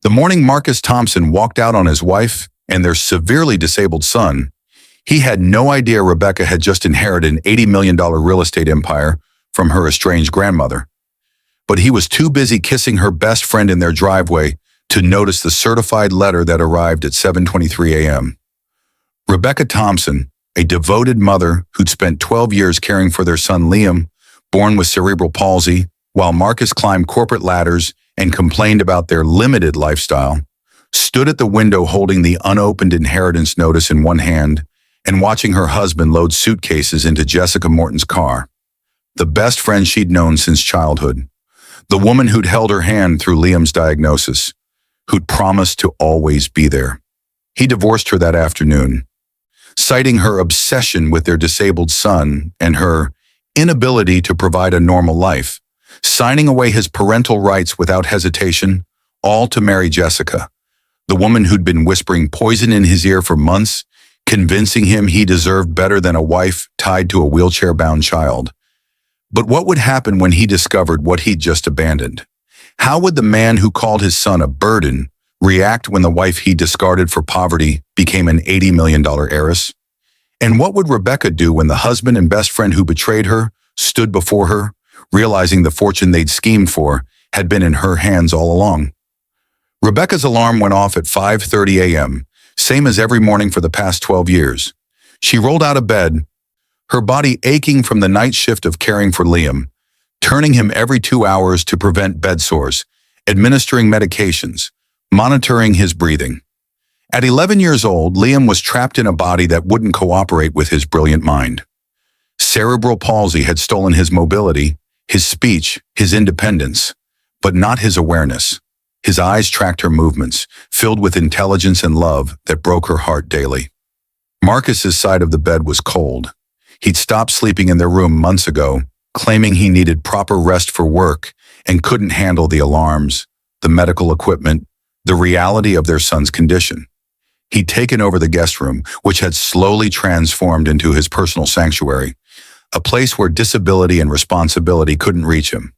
The morning Marcus Thompson walked out on his wife and their severely disabled son, he had no idea Rebecca had just inherited an $80 million real estate empire from her estranged grandmother. But he was too busy kissing her best friend in their driveway to notice the certified letter that arrived at 7:23 a.m. Rebecca Thompson, a devoted mother who'd spent 12 years caring for their son Liam, born with cerebral palsy, while Marcus climbed corporate ladders and complained about their limited lifestyle, stood at the window holding the unopened inheritance notice in one hand and watching her husband load suitcases into Jessica Morton's car. The best friend she'd known since childhood. The woman who'd held her hand through Liam's diagnosis, who'd promised to always be there. He divorced her that afternoon, citing her obsession with their disabled son and her inability to provide a normal life, signing away his parental rights without hesitation, all to marry Jessica, the woman who'd been whispering poison in his ear for months, convincing him he deserved better than a wife tied to a wheelchair-bound child. But what would happen when he discovered what he'd just abandoned? How would the man who called his son a burden react when the wife he discarded for poverty became an $80 million heiress? And what would Rebecca do when the husband and best friend who betrayed her stood before her, realizing the fortune they'd schemed for had been in her hands all along? Rebecca's alarm went off at 5:30 a.m., same as every morning for the past 12 years. She rolled out of bed, her body aching from the night shift of caring for Liam, turning him every 2 hours to prevent bed sores, administering medications, monitoring his breathing. At 11 years old, Liam was trapped in a body that wouldn't cooperate with his brilliant mind. Cerebral palsy had stolen his mobility, his speech, his independence, but not his awareness. His eyes tracked her movements, filled with intelligence and love that broke her heart daily. Marcus's side of the bed was cold. He'd stopped sleeping in their room months ago, claiming he needed proper rest for work and couldn't handle the alarms, the medical equipment, the reality of their son's condition. He'd taken over the guest room, which had slowly transformed into his personal sanctuary, a place where disability and responsibility couldn't reach him.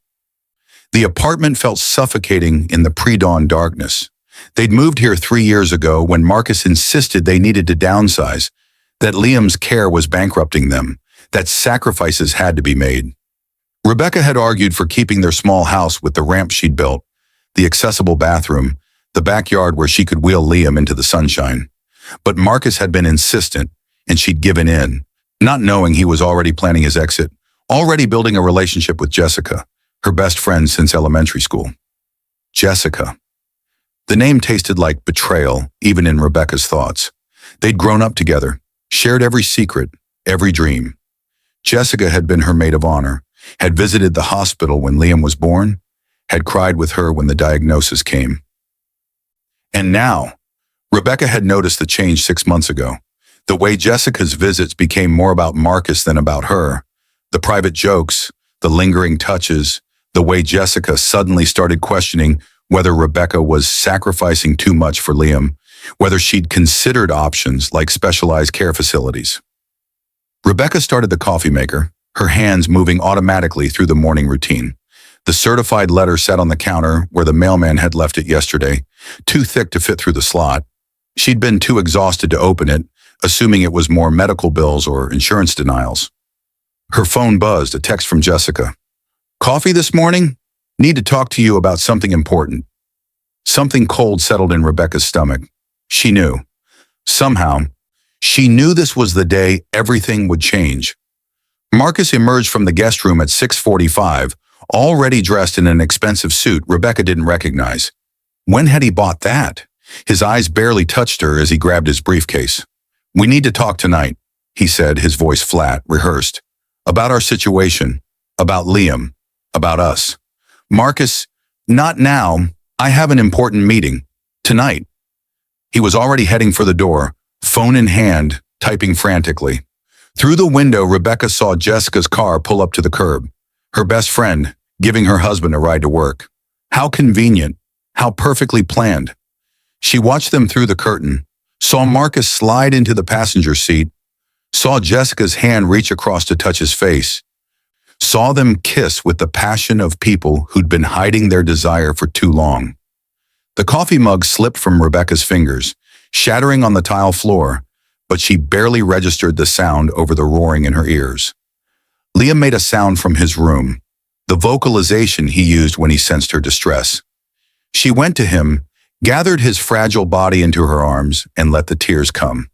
The apartment felt suffocating in the pre-dawn darkness. They'd moved here 3 years ago when Marcus insisted they needed to downsize, that Liam's care was bankrupting them, that sacrifices had to be made. Rebecca had argued for keeping their small house with the ramp she'd built, the accessible bathroom, the backyard where she could wheel Liam into the sunshine. But Marcus had been insistent, and she'd given in, not knowing he was already planning his exit, already building a relationship with Jessica, her best friend since elementary school. Jessica. The name tasted like betrayal, even in Rebecca's thoughts. They'd grown up together, shared every secret, every dream. Jessica had been her maid of honor, had visited the hospital when Liam was born, had cried with her when the diagnosis came. And now, Rebecca had noticed the change 6 months ago. The way Jessica's visits became more about Marcus than about her. The private jokes, the lingering touches, the way Jessica suddenly started questioning whether Rebecca was sacrificing too much for Liam, whether she'd considered options like specialized care facilities. Rebecca started the coffee maker, her hands moving automatically through the morning routine. The certified letter sat on the counter where the mailman had left it yesterday, too thick to fit through the slot. She'd been too exhausted to open it, assuming it was more medical bills or insurance denials. Her phone buzzed, a text from Jessica. "Coffee this morning? Need to talk to you about something important." Something cold settled in Rebecca's stomach. She knew. Somehow, she knew this was the day everything would change. Marcus emerged from the guest room at 6:45, already dressed in an expensive suit Rebecca didn't recognize. When had he bought that? His eyes barely touched her as he grabbed his briefcase. "We need to talk tonight," he said, his voice flat, rehearsed. "About our situation, about Liam, about us." "Marcus, not now. I have an important meeting. Tonight." He was already heading for the door, phone in hand, typing frantically. Through the window, Rebecca saw Jessica's car pull up to the curb, her best friend giving her husband a ride to work. How convenient, how perfectly planned. She watched them through the curtain, saw Marcus slide into the passenger seat, saw Jessica's hand reach across to touch his face, saw them kiss with the passion of people who'd been hiding their desire for too long. The coffee mug slipped from Rebecca's fingers, shattering on the tile floor, but she barely registered the sound over the roaring in her ears. Liam made a sound from his room, the vocalization he used when he sensed her distress. She went to him, gathered his fragile body into her arms, and let the tears come.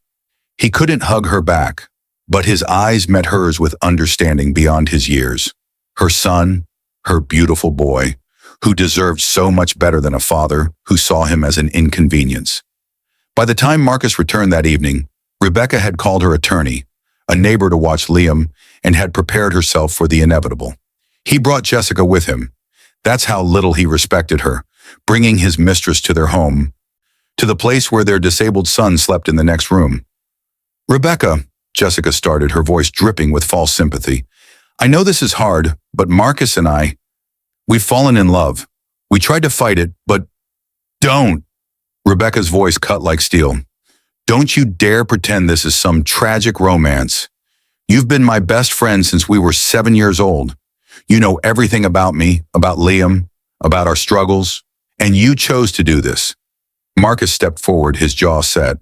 He couldn't hug her back, but his eyes met hers with understanding beyond his years. Her son, her beautiful boy, who deserved so much better than a father who saw him as an inconvenience. By the time Marcus returned that evening, Rebecca had called her attorney, a neighbor to watch Liam, and had prepared herself for the inevitable. He brought Jessica with him. That's how little he respected her, bringing his mistress to their home, to the place where their disabled son slept in the next room. "Rebecca," Jessica started, her voice dripping with false sympathy, "I know this is hard, but Marcus and we've fallen in love. We tried to fight it, but don't." Rebecca's voice cut like steel. "Don't you dare pretend this is some tragic romance. You've been my best friend since we were 7 years old. You know everything about me, about Liam, about our struggles, and you chose to do this." Marcus stepped forward, his jaw set.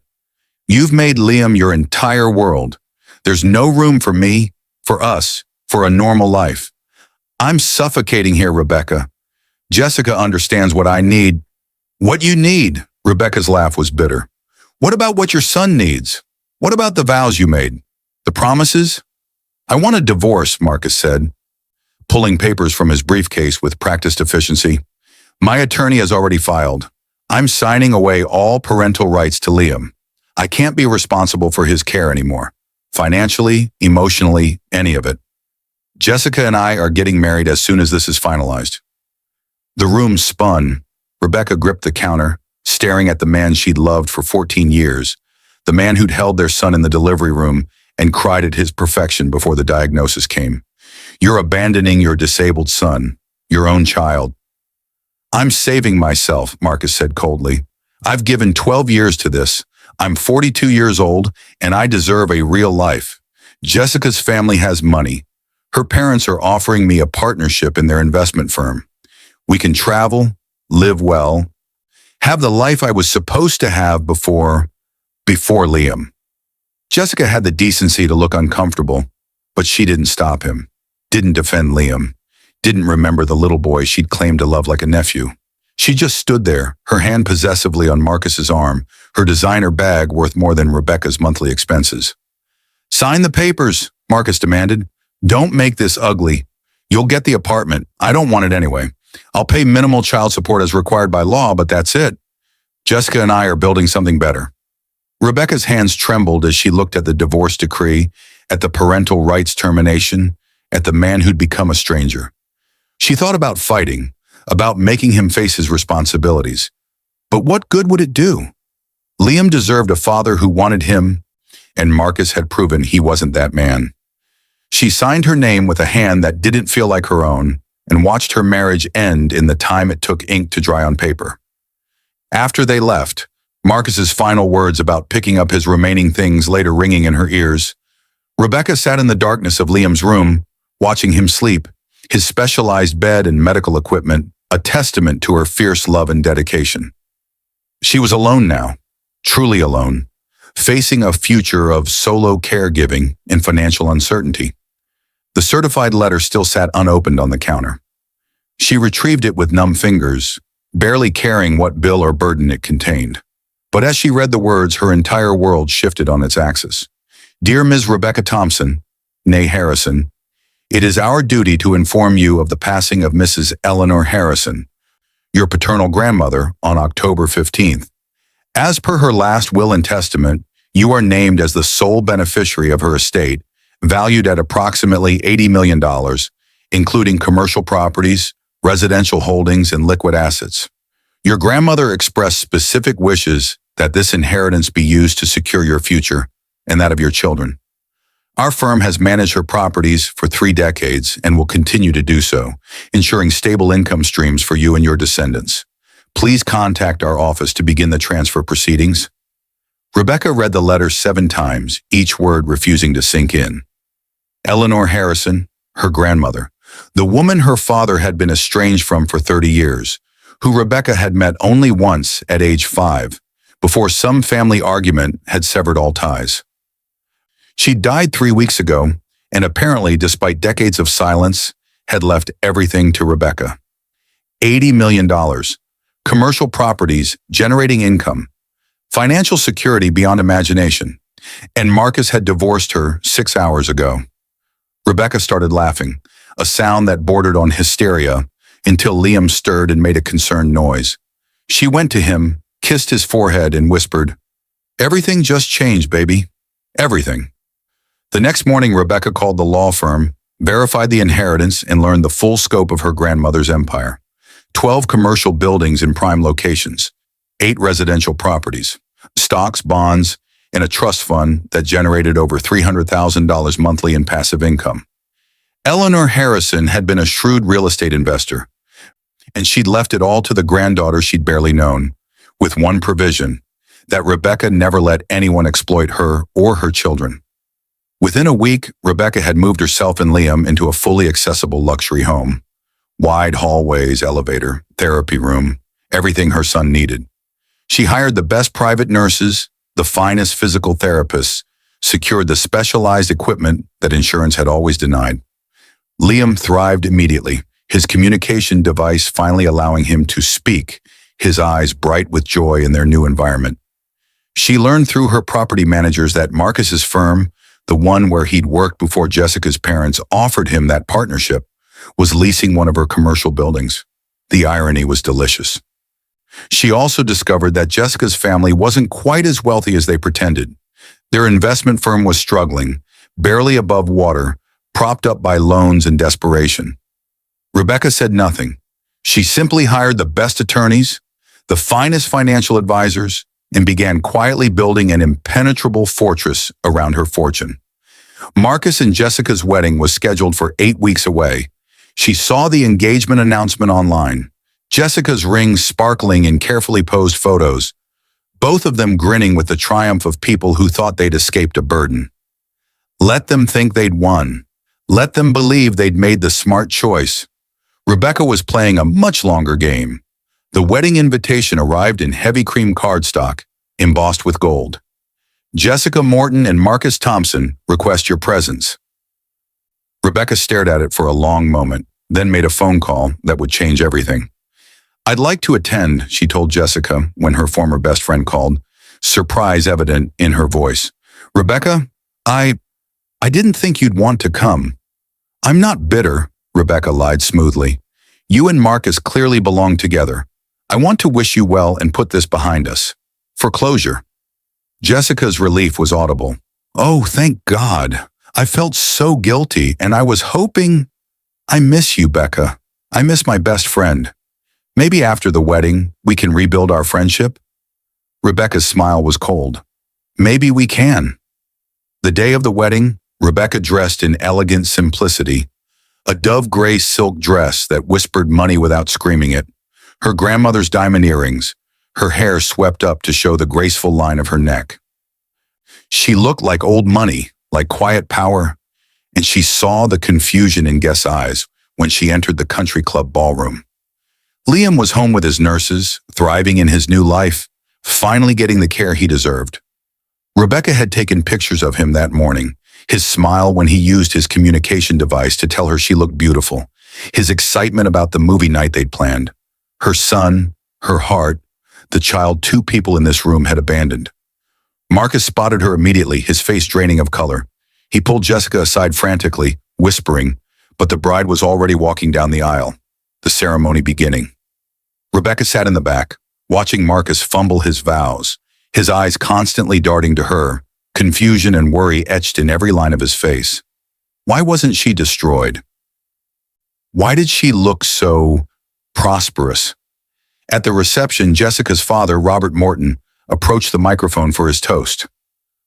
"You've made Liam your entire world. There's no room for me, for us, for a normal life. I'm suffocating here, Rebecca. Jessica understands what I need." "What you need?" Rebecca's laugh was bitter. "What about what your son needs? What about the vows you made? The promises?" "I want a divorce," Marcus said, pulling papers from his briefcase with practiced efficiency. "My attorney has already filed. I'm signing away all parental rights to Liam. I can't be responsible for his care anymore. Financially, emotionally, any of it. Jessica and I are getting married as soon as this is finalized." The room spun. Rebecca gripped the counter, staring at the man she'd loved for 14 years, the man who'd held their son in the delivery room and cried at his perfection before the diagnosis came. "You're abandoning your disabled son, your own child." "I'm saving myself," Marcus said coldly. "I've given 12 years to this. I'm 42 years old, and I deserve a real life. Jessica's family has money. Her parents are offering me a partnership in their investment firm. We can travel, live well, have the life I was supposed to have before Liam." Jessica had the decency to look uncomfortable, but she didn't stop him, didn't defend Liam, didn't remember the little boy she'd claimed to love like a nephew. She just stood there, her hand possessively on Marcus's arm, her designer bag worth more than Rebecca's monthly expenses. "Sign the papers," Marcus demanded. "Don't make this ugly. You'll get the apartment. I don't want it anyway. I'll pay minimal child support as required by law, but that's it. Jessica and I are building something better." Rebecca's hands trembled as she looked at the divorce decree, at the parental rights termination, at the man who'd become a stranger. She thought about fighting, about making him face his responsibilities. But what good would it do? Liam deserved a father who wanted him, and Marcus had proven he wasn't that man. She signed her name with a hand that didn't feel like her own and watched her marriage end in the time it took ink to dry on paper. After they left, Marcus's final words about picking up his remaining things later ringing in her ears, Rebecca sat in the darkness of Liam's room, watching him sleep, his specialized bed and medical equipment, a testament to her fierce love and dedication. She was alone now, truly alone, facing a future of solo caregiving and financial uncertainty. The certified letter still sat unopened on the counter. She retrieved it with numb fingers, barely caring what bill or burden it contained. But as she read the words, her entire world shifted on its axis. "Dear Ms. Rebecca Thompson, née Harrison, it is our duty to inform you of the passing of Mrs. Eleanor Harrison, your paternal grandmother, on October 15th. As per her last will and testament, you are named as the sole beneficiary of her estate, valued at approximately $80 million, including commercial properties, residential holdings, and liquid assets. Your grandmother expressed specific wishes that this inheritance be used to secure your future and that of your children. Our firm has managed her properties for 3 decades and will continue to do so, ensuring stable income streams for you and your descendants. Please contact our office to begin the transfer proceedings." Rebecca read the letter 7 times, each word refusing to sink in. Eleanor Harrison, her grandmother, the woman her father had been estranged from for 30 years, who Rebecca had met only once at age 5, before some family argument had severed all ties. She died 3 weeks ago, and apparently, despite decades of silence, had left everything to Rebecca. $80 million, commercial properties generating income, financial security beyond imagination, and Marcus had divorced her 6 hours ago. Rebecca started laughing, a sound that bordered on hysteria, until Liam stirred and made a concerned noise. She went to him, kissed his forehead, and whispered, "Everything just changed, baby. Everything." The next morning, Rebecca called the law firm, verified the inheritance, and learned the full scope of her grandmother's empire. 12 commercial buildings in prime locations, 8 residential properties, stocks, bonds, and a trust fund that generated over $300,000 monthly in passive income. Eleanor Harrison had been a shrewd real estate investor, and she'd left it all to the granddaughter she'd barely known, with one provision, that Rebecca never let anyone exploit her or her children. Within a week, Rebecca had moved herself and Liam into a fully accessible luxury home. Wide hallways, elevator, therapy room, everything her son needed. She hired the best private nurses, the finest physical therapists, secured the specialized equipment that insurance had always denied. Liam thrived immediately, his communication device finally allowing him to speak, his eyes bright with joy in their new environment. She learned through her property managers that Marcus's firm, the one where he'd worked before Jessica's parents offered him that partnership, was leasing one of her commercial buildings. The irony was delicious. She also discovered that Jessica's family wasn't quite as wealthy as they pretended. Their investment firm was struggling, barely above water, propped up by loans and desperation. Rebecca said nothing. She simply hired the best attorneys, the finest financial advisors, and began quietly building an impenetrable fortress around her fortune. Marcus and Jessica's wedding was scheduled for 8 weeks away. She saw the engagement announcement online, Jessica's ring sparkling in carefully posed photos, both of them grinning with the triumph of people who thought they'd escaped a burden. Let them think they'd won. Let them believe they'd made the smart choice. Rebecca was playing a much longer game. The wedding invitation arrived in heavy cream cardstock, embossed with gold. Jessica Morton and Marcus Thompson request your presence. Rebecca stared at it for a long moment, then made a phone call that would change everything. "I'd like to attend," she told Jessica when her former best friend called, surprise evident in her voice. "Rebecca, I didn't think you'd want to come." "I'm not bitter," Rebecca lied smoothly. "You and Marcus clearly belong together. I want to wish you well and put this behind us. For closure." Jessica's relief was audible. "Oh, thank God. I felt so guilty, and I was hoping—" "I miss you, Becca. I miss my best friend. Maybe after the wedding, we can rebuild our friendship?" Rebecca's smile was cold. "Maybe we can." The day of the wedding, Rebecca dressed in elegant simplicity, a dove-gray silk dress that whispered money without screaming it, her grandmother's diamond earrings, her hair swept up to show the graceful line of her neck. She looked like old money, like quiet power, and she saw the confusion in guests' eyes when she entered the country club ballroom. Liam was home with his nurses, thriving in his new life, finally getting the care he deserved. Rebecca had taken pictures of him that morning, his smile when he used his communication device to tell her she looked beautiful, his excitement about the movie night they'd planned, her son, her heart, the child 2 people in this room had abandoned. Marcus spotted her immediately, his face draining of color. He pulled Jessica aside frantically, whispering, but the bride was already walking down the aisle, the ceremony beginning. Rebecca sat in the back, watching Marcus fumble his vows, his eyes constantly darting to her, confusion and worry etched in every line of his face. Why wasn't she destroyed? Why did she look so prosperous? At the reception, Jessica's father, Robert Morton, approached the microphone for his toast.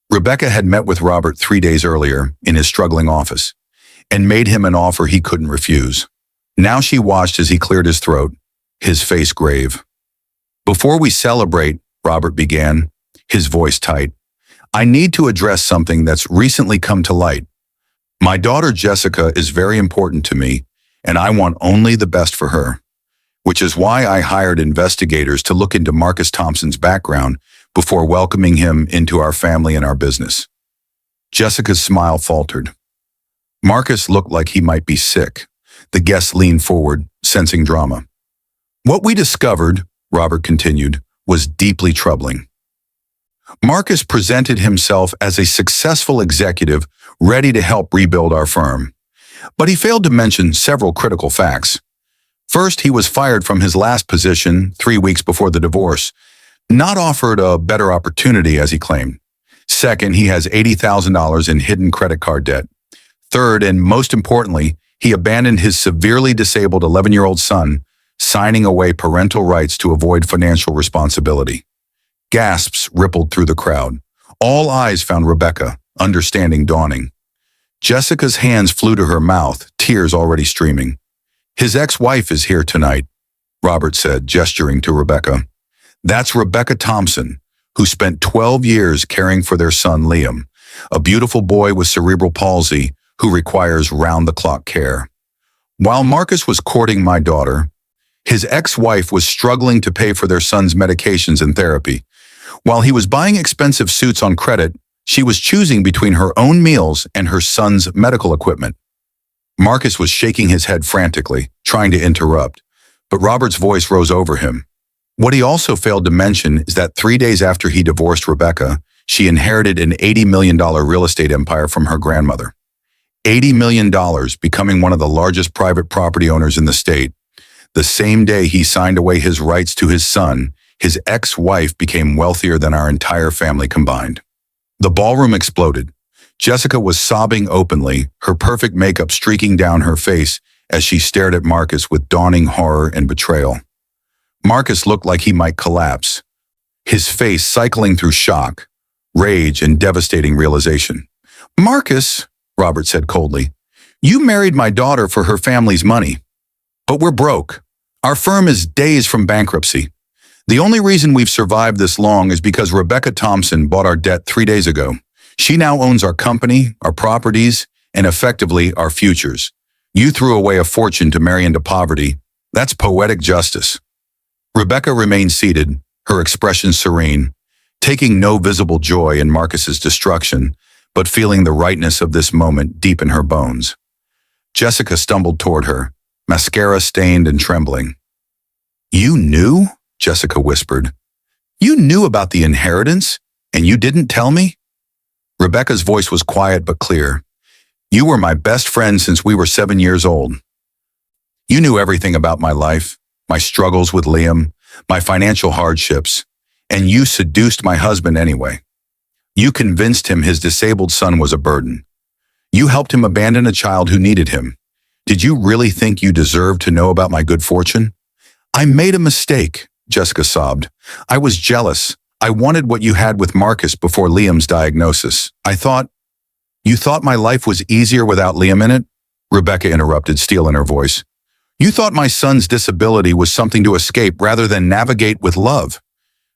Rebecca had met with Robert 3 days earlier in his struggling office and made him an offer he couldn't refuse. Now she watched as he cleared his throat, his face grave. "Before we celebrate," Robert began, his voice tight, "I need to address something that's recently come to light. My daughter Jessica is very important to me, and I want only the best for her. which is why I hired investigators to look into Marcus Thompson's background before welcoming him into our family and our business. Jessica's smile faltered. Marcus looked like he might be sick. The guest leaned forward, sensing drama. What we discovered, Robert continued, was deeply troubling. Marcus presented himself as a successful executive ready to help rebuild our firm. But he failed to mention several critical facts. First, he was fired from his last position 3 weeks before the divorce, not offered a better opportunity, as he claimed. Second, he has $80,000 in hidden credit card debt. Third, and most importantly, he abandoned his severely disabled 11-year-old son, signing away parental rights to avoid financial responsibility. Gasps rippled through the crowd. All eyes found Rebecca, understanding dawning. Jessica's hands flew to her mouth, tears already streaming. His ex-wife is here tonight, Robert said, gesturing to Rebecca. That's Rebecca Thompson, who spent 12 years caring for their son Liam, a beautiful boy with cerebral palsy who requires round-the-clock care. While Marcus was courting my daughter, his ex-wife was struggling to pay for their son's medications and therapy. While he was buying expensive suits on credit, she was choosing between her own meals and her son's medical equipment. Marcus was shaking his head frantically, trying to interrupt, but Robert's voice rose over him. What he also failed to mention is that 3 days after he divorced Rebecca, she inherited an $80 million real estate empire from her grandmother. $80 million, becoming one of the largest private property owners in the state. The same day he signed away his rights to his son, his ex-wife became wealthier than our entire family combined. The ballroom exploded. Jessica was sobbing openly, her perfect makeup streaking down her face as she stared at Marcus with dawning horror and betrayal. Marcus looked like he might collapse, his face cycling through shock, rage, and devastating realization. "Marcus," Robert said coldly, "you married my daughter for her family's money. But we're broke. Our firm is days from bankruptcy. The only reason we've survived this long is because Rebecca Thompson bought our debt 3 days ago. She now owns our company, our properties, and effectively our futures. You threw away a fortune to marry into poverty. That's poetic justice." Rebecca remained seated, her expression serene, taking no visible joy in Marcus's destruction, but feeling the rightness of this moment deep in her bones. Jessica stumbled toward her, mascara stained and trembling. "You knew?" Jessica whispered. "You knew about the inheritance, and you didn't tell me?" Rebecca's voice was quiet but clear. "You were my best friend since we were 7 years old. You knew everything about my life, my struggles with Liam, my financial hardships, and you seduced my husband anyway. You convinced him his disabled son was a burden. You helped him abandon a child who needed him. Did you really think you deserved to know about my good fortune?" "I made a mistake," Jessica sobbed. "I was jealous. I wanted what you had with Marcus before Liam's diagnosis. You thought my life was easier without Liam in it?" Rebecca interrupted, steel in her voice. "You thought my son's disability was something to escape rather than navigate with love.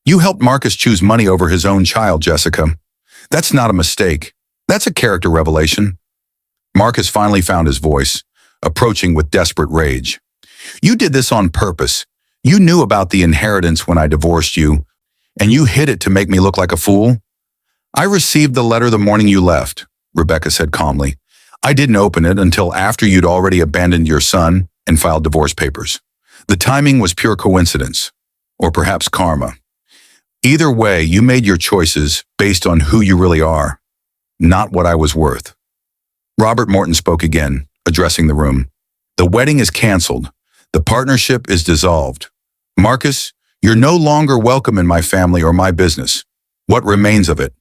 You helped Marcus choose money over his own child, Jessica. That's not a mistake. That's a character revelation." Marcus finally found his voice, approaching with desperate rage. "You did this on purpose. You knew about the inheritance when I divorced you, and you hid it to make me look like a fool." "I received the letter the morning you left," Rebecca said calmly. "I didn't open it until after you'd already abandoned your son and filed divorce papers. The timing was pure coincidence, or perhaps karma. Either way, you made your choices based on who you really are, not what I was worth." Robert Morton spoke again, addressing the room. "The wedding is canceled. The partnership is dissolved. Marcus, you're no longer welcome in my family or my business. What remains of it?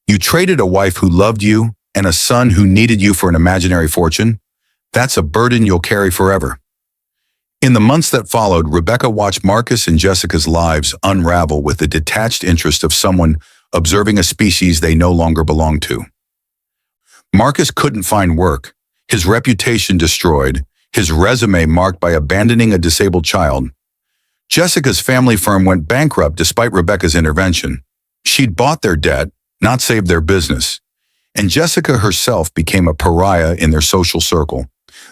You traded a wife who loved you and a son who needed you for an imaginary fortune. That's a burden you'll carry forever." In the months that followed, Rebecca watched Marcus and Jessica's lives unravel with the detached interest of someone observing a species they no longer belonged to. Marcus couldn't find work, his reputation destroyed, his resume marked by abandoning a disabled child. Jessica's family firm went bankrupt despite Rebecca's intervention. She'd bought their debt, not saved their business. And Jessica herself became a pariah in their social circle.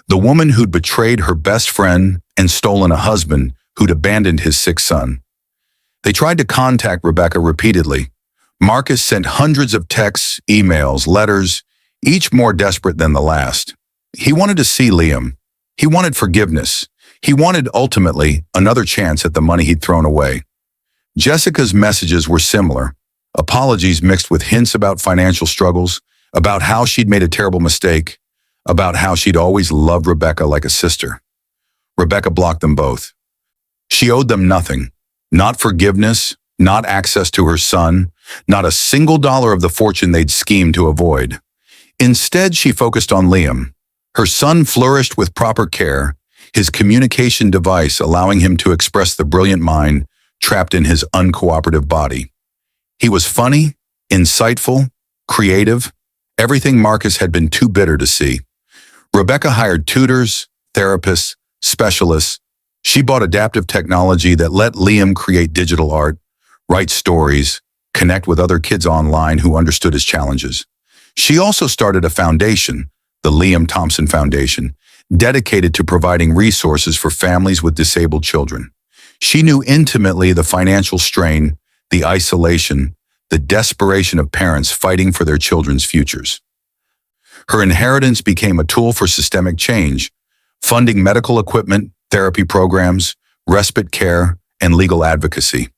The woman who'd betrayed her best friend and stolen a husband who'd abandoned his sick son. They tried to contact Rebecca repeatedly. Marcus sent hundreds of texts, emails, letters, each more desperate than the last. He wanted to see Liam. He wanted forgiveness. He wanted, ultimately, another chance at the money he'd thrown away. Jessica's messages were similar. Apologies mixed with hints about financial struggles, about how she'd made a terrible mistake, about how she'd always loved Rebecca like a sister. Rebecca blocked them both. She owed them nothing. Not forgiveness, not access to her son, not a single dollar of the fortune they'd schemed to avoid. Instead, she focused on Liam. Her son flourished with proper care, his communication device allowing him to express the brilliant mind trapped in his uncooperative body. He was funny, insightful, creative, everything Marcus had been too bitter to see. Rebecca hired tutors, therapists, specialists. She bought adaptive technology that let Liam create digital art, write stories, connect with other kids online who understood his challenges. She also started a foundation, the Liam Thompson Foundation, dedicated to providing resources for families with disabled children. She knew intimately the financial strain, the isolation, the desperation of parents fighting for their children's futures. Her inheritance became a tool for systemic change, funding medical equipment, therapy programs, respite care, and legal advocacy.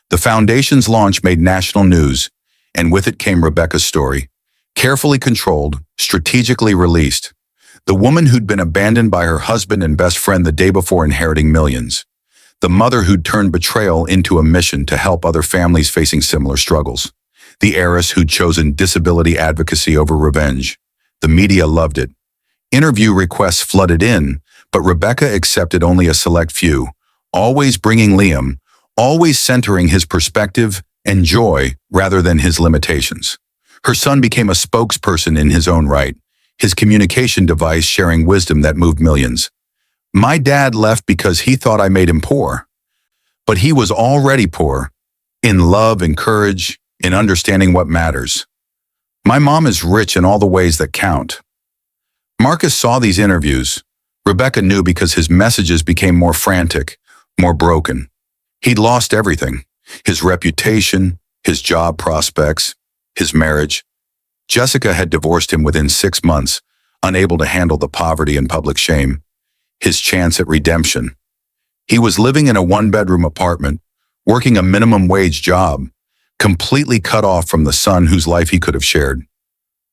The foundation's launch made national news, and with it came Rebecca's story, carefully controlled, strategically released. The woman who'd been abandoned by her husband and best friend the day before inheriting millions. The mother who'd turned betrayal into a mission to help other families facing similar struggles. The heiress who'd chosen disability advocacy over revenge. The media loved it. Interview requests flooded in, but Rebecca accepted only a select few, always bringing Liam, always centering his perspective and joy rather than his limitations. Her son became a spokesperson in his own right, his communication device sharing wisdom that moved millions. My dad left because he thought I made him poor. But he was already poor, in love and courage, in understanding what matters. My mom is rich in all the ways that count. Marcus saw these interviews. Rebecca knew because his messages became more frantic, more broken. He'd lost everything, his reputation, his job prospects, his marriage. Jessica had divorced him within 6 months, unable to handle the poverty and public shame. His chance at redemption. He was living in a one-bedroom apartment, working a minimum wage job, completely cut off from the son whose life he could have shared.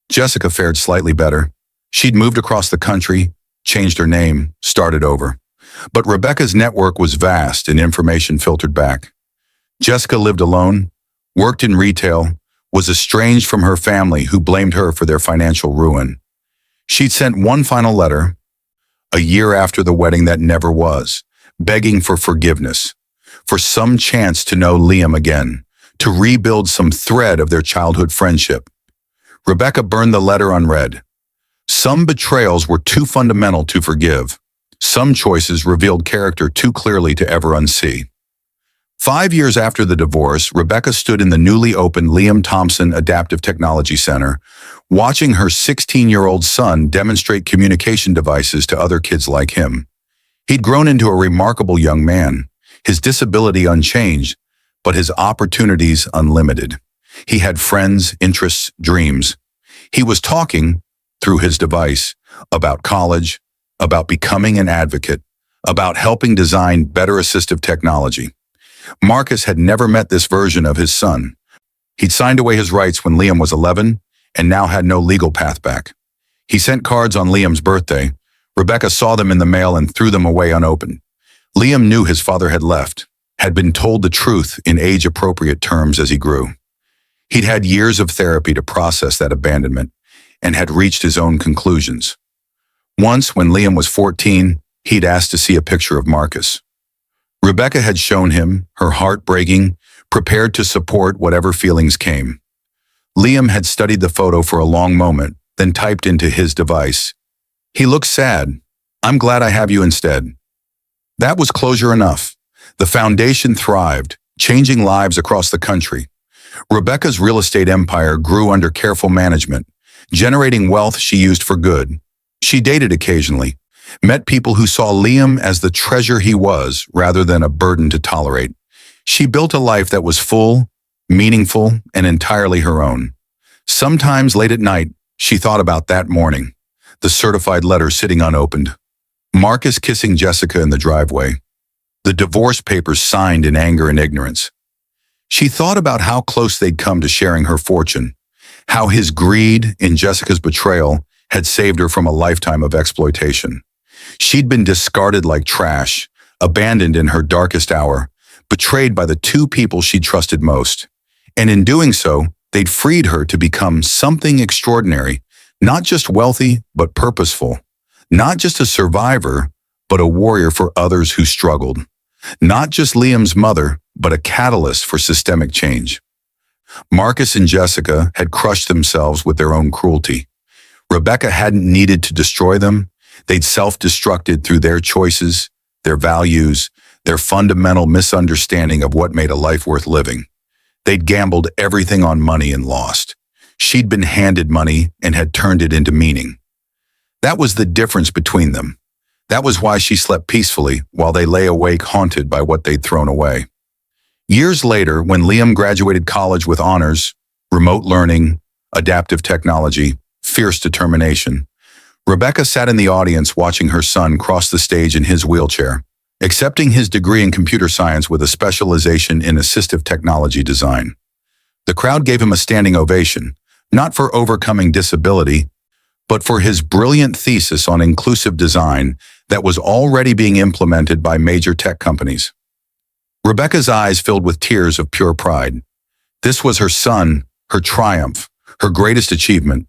Jessica fared slightly better. She'd moved across the country, changed her name, started over. But Rebecca's network was vast and information filtered back. Jessica lived alone, worked in retail, was estranged from her family who blamed her for their financial ruin. She'd sent one final letter, a year after the wedding that never was, begging for forgiveness, for some chance to know Liam again, to rebuild some thread of their childhood friendship. Rebecca burned the letter unread. Some betrayals were too fundamental to forgive. Some choices revealed character too clearly to ever unsee. 5 years after the divorce, Rebecca stood in the newly opened Liam Thompson Adaptive Technology Center, watching her 16-year-old son demonstrate communication devices to other kids like him. He'd grown into a remarkable young man, his disability unchanged, but his opportunities unlimited. He had friends, interests, dreams. He was talking, through his device, about college, about becoming an advocate, about helping design better assistive technology. Marcus had never met this version of his son. He'd signed away his rights when Liam was 11 and now had no legal path back. He sent cards on Liam's birthday. Rebecca saw them in the mail and threw them away unopened. Liam knew his father had left, had been told the truth in age-appropriate terms as he grew. He'd had years of therapy to process that abandonment and had reached his own conclusions. Once, when Liam was 14, he'd asked to see a picture of Marcus. Rebecca had shown him, her heart breaking, prepared to support whatever feelings came. Liam had studied the photo for a long moment, then typed into his device, "He looks sad. I'm glad I have you instead." That was closure enough. The foundation thrived, changing lives across the country. Rebecca's real estate empire grew under careful management, generating wealth she used for good. She dated occasionally, met people who saw Liam as the treasure he was rather than a burden to tolerate. She built a life that was full, meaningful, and entirely her own. Sometimes late at night, she thought about that morning, the certified letter sitting unopened, Marcus kissing Jessica in the driveway, the divorce papers signed in anger and ignorance. She thought about how close they'd come to sharing her fortune, how his greed in Jessica's betrayal had saved her from a lifetime of exploitation. She'd been discarded like trash, abandoned in her darkest hour, betrayed by the two people she trusted most. And in doing so, they'd freed her to become something extraordinary, not just wealthy, but purposeful. Not just a survivor, but a warrior for others who struggled. Not just Liam's mother, but a catalyst for systemic change. Marcus and Jessica had crushed themselves with their own cruelty. Rebecca hadn't needed to destroy them. They'd self-destructed through their choices, their values, their fundamental misunderstanding of what made a life worth living. They'd gambled everything on money and lost. She'd been handed money and had turned it into meaning. That was the difference between them. That was why she slept peacefully while they lay awake haunted by what they'd thrown away. Years later, when Liam graduated college with honors, remote learning, adaptive technology, fierce determination, Rebecca sat in the audience watching her son cross the stage in his wheelchair, accepting his degree in computer science with a specialization in assistive technology design. The crowd gave him a standing ovation, not for overcoming disability, but for his brilliant thesis on inclusive design that was already being implemented by major tech companies. Rebecca's eyes filled with tears of pure pride. This was her son, her triumph, her greatest achievement.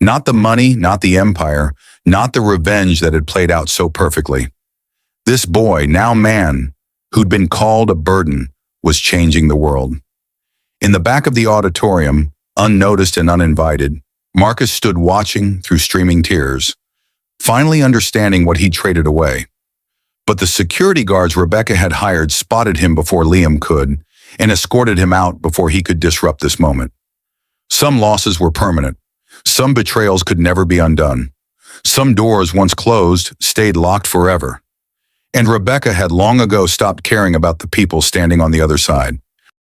Not the money, not the empire, not the revenge that had played out so perfectly. This boy, now man, who'd been called a burden, was changing the world. In the back of the auditorium, unnoticed and uninvited, Marcus stood watching through streaming tears, finally understanding what he'd traded away. But the security guards Rebecca had hired spotted him before Liam could and escorted him out before he could disrupt this moment. Some losses were permanent. Some betrayals could never be undone. Some doors once closed stayed locked forever. And Rebecca had long ago stopped caring about the people standing on the other side.